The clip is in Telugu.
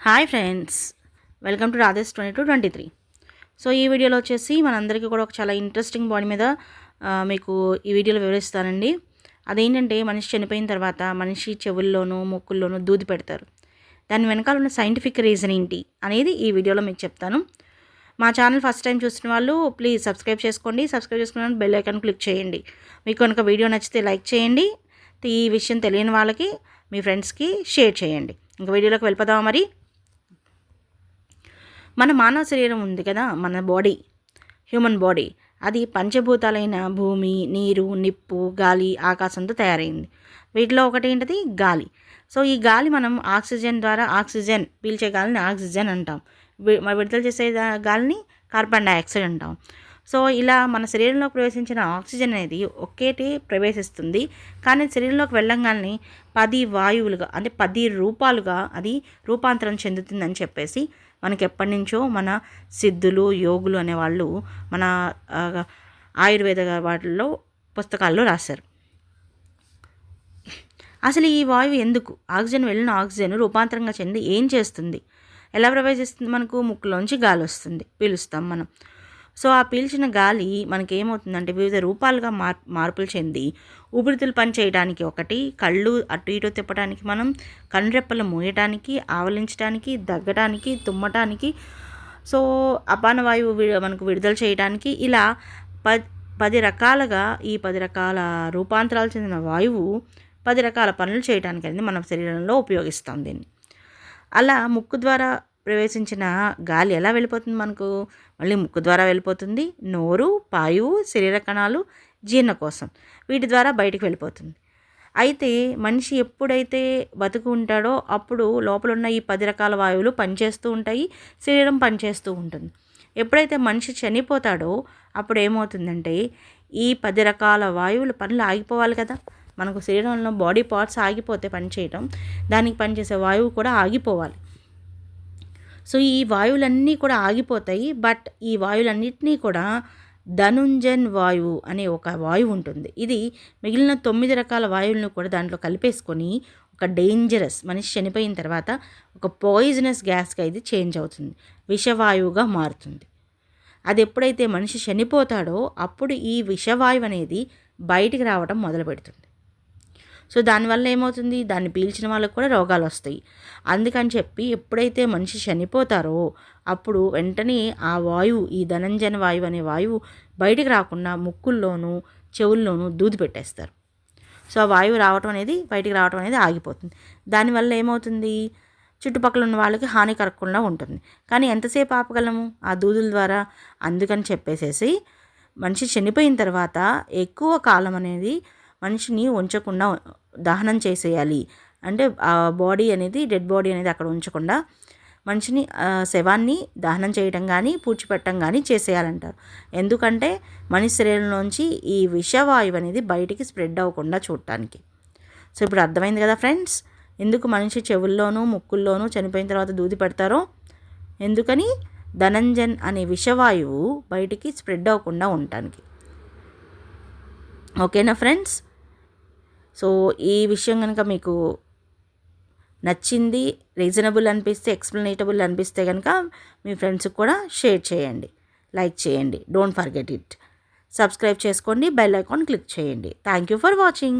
Hi friends, welcome to Radhe's 2223. So ఈ వీడియోలో వచ్చేసి మనందరికీ కూడా ఒక చాలా ఇంట్రెస్టింగ్ బాడీ మీద మీకు ఈ వీడియోలో వివరిస్తానండి. అదేంటంటే మనిషి చనిపోయిన తర్వాత మనిషి చెవుల్లోనూ ముక్కుల్లోనూ దూది పెడతారు. దాని వెనకాల ఉన్న సైంటిఫిక్ రీజన్ ఏంటి అనేది ఈ వీడియోలో మీకు చెప్తాను. మా ఛానల్ ఫస్ట్ టైం చూస్తున్న వాళ్ళు ప్లీజ్ సబ్స్క్రైబ్ చేసుకోండి. సబ్స్క్రైబ్ చేసుకున్న బెల్ ఐకాన్ క్లిక్ చేయండి. మీకు కనుక వీడియో నచ్చితే లైక్ చేయండి. ఈ విషయం తెలియని వాళ్ళకి మీ ఫ్రెండ్స్కి షేర్ చేయండి. ఇంకా వీడియోలోకి వెళ్ళిపోదామా మరి. మన మానవ శరీరం ఉంది కదా, మన బాడీ, హ్యూమన్ బాడీ, అది పంచభూతాలైన భూమి, నీరు, నిప్పు, గాలి, ఆకాశంతో తయారైంది. వీటిలో ఒకటి ఏంటిది? గాలి. సో ఈ గాలి మనం ఆక్సిజన్ ద్వారా, ఆక్సిజన్ పీల్చే గాలిని ఆక్సిజన్ అంటాం, విడుదల చేసే గాలిని కార్బన్ డైఆక్సైడ్ అంటాం. సో ఇలా మన శరీరంలోకి ప్రవేశించిన ఆక్సిజన్ అనేది ఒకేటి ప్రవేశిస్తుంది, కానీ శరీరంలోకి వెళ్ళంగానే 10 వాయువులుగా, అంటే 10 రూపాలుగా అది రూపాంతరం చెందుతుందని చెప్పేసి మనకి ఎప్పటి నుంచో మన సిద్ధులు, యోగులు అనేవాళ్ళు మన ఆయుర్వేద వాటిల్లో పుస్తకాల్లో రాశారు. అసలు ఈ వాయువు ఎందుకు, ఆక్సిజన్ వెళ్ళిన ఆక్సిజన్ రూపాంతరంగా చెంది ఏం చేస్తుంది, ఎలా ప్రవేశిస్తుంది? మనకు ముక్కులోంచి గాలి వస్తుంది, పీలుస్తాం మనం. సో ఆ పీల్చిన గాలి మనకి ఏమవుతుందంటే వివిధ రూపాలుగా మార్పులు చెంది ఊపిరితిత్తులు పని చేయడానికి, ఒకటి కళ్ళు అటు ఇటు తిప్పడానికి, మనం కనురెప్పలు మూయటానికి, ఆవలించడానికి, దగ్గడానికి, తుమ్మటానికి, సో అపాన వాయువు మనకు విడుదల చేయడానికి, ఇలా 10 రకాలుగా ఈ 10 రకాల రూపాంతరాలు చెందిన వాయువు 10 రకాల పనులు చేయడానికి అనేది మన శరీరంలో ఉపయోగిస్తాం దీన్ని. అలా ముక్కు ద్వారా ప్రవేశించిన గాలి ఎలా వెళ్ళిపోతుంది? మనకు మళ్ళీ ముక్కు ద్వారా వెళ్ళిపోతుంది. నోరు, పాయువు, శరీర కణాలు, జీర్ణకోశం, వీటి ద్వారా బయటికి వెళ్ళిపోతుంది. అయితే మనిషి ఎప్పుడైతే బతుకు ఉంటాడో అప్పుడు లోపల ఉన్న ఈ 10 రకాల వాయువులు పనిచేస్తూ ఉంటాయి, శరీరం పనిచేస్తూ ఉంటుంది. ఎప్పుడైతే మనిషి చనిపోతాడో అప్పుడు ఏమవుతుందంటే ఈ 10 రకాల వాయువులు పనులు ఆగిపోవాలి కదా. మనకు శరీరంలో బాడీ పార్ట్స్ ఆగిపోతే పనిచేయటం, దానికి పనిచేసే వాయువు కూడా ఆగిపోవాలి. సో ఈ వాయువులన్నీ కూడా ఆగిపోతాయి. బట్ ఈ వాయువులన్నింటినీ కూడా ధనుంజన్ వాయువు అనే ఒక వాయువు ఉంటుంది. ఇది మిగిలిన 9 రకాల వాయువులను కూడా దాంట్లో కలిపేసుకొని ఒక డేంజరస్, మనిషి చనిపోయిన తర్వాత ఒక పాయిజనస్ గ్యాస్గా ఇది చేంజ్ అవుతుంది, విషవాయువుగా మారుతుంది. అది ఎప్పుడైతే మనిషి చనిపోతాడో అప్పుడు ఈ విషవాయువు అనేది బయటికి రావడం మొదలు పెడుతుంది. సో దానివల్ల ఏమవుతుంది? దాన్ని పీల్చిన వాళ్ళకు కూడా రోగాలు వస్తాయి. అందుకని చెప్పి ఎప్పుడైతే మనిషి చనిపోతారో అప్పుడు వెంటనే ఆ వాయువు, ఈ ధనంజన వాయువు అనే వాయువు బయటికి రాకుండా ముక్కుల్లోనూ చెవుల్లోనూ దూది పెట్టేస్తారు. సో ఆ వాయువు రావటం అనేది, బయటికి రావటం అనేది ఆగిపోతుంది. దానివల్ల ఏమవుతుంది? చుట్టుపక్కల ఉన్న వాళ్ళకి హాని కలగకుండా ఉంటుంది. కానీ ఎంతసేపు ఆపగలము ఆ దూదుల ద్వారా? అందుకని చెప్పేసేసి మనిషి చనిపోయిన తర్వాత ఎక్కువ కాలం అనేది మనిషిని ఉంచకుండా దహనం చేసేయాలి. అంటే ఆ బాడీ అనేది, డెడ్ బాడీ అనేది అక్కడ ఉంచకుండా మనిషిని, శవాన్ని దహనం చేయడం కానీ పూడ్చిపెట్టడం కానీ చేసేయాలంటారు. ఎందుకంటే మనిషి శరీరంలోంచి ఈ విషవాయువు అనేది బయటికి స్ప్రెడ్ అవ్వకుండా చూడటానికి. సో ఇప్పుడు అర్థమైంది కదా ఫ్రెండ్స్, ఎందుకు మనిషి చెవుల్లోనూ ముక్కుల్లోనూ చనిపోయిన తర్వాత దూది పెడతారో? ఎందుకని? ధనంజన్ అనే విషవాయువు బయటికి స్ప్రెడ్ అవ్వకుండా ఉండటానికి. ఓకేనా ఫ్రెండ్స్? సో ఈ విషయం కనుక మీకు నచ్చింది, రీజనబుల్ అనిపిస్తే, ఎక్స్ప్లెనేటబుల్ అనిపిస్తే కనుక మీ ఫ్రెండ్స్కి కూడా షేర్ చేయండి, లైక్ చేయండి. Don't forget it. సబ్స్క్రైబ్ చేసుకోండి, బెల్ ఐకాన్ క్లిక్ చేయండి. Thank you for watching.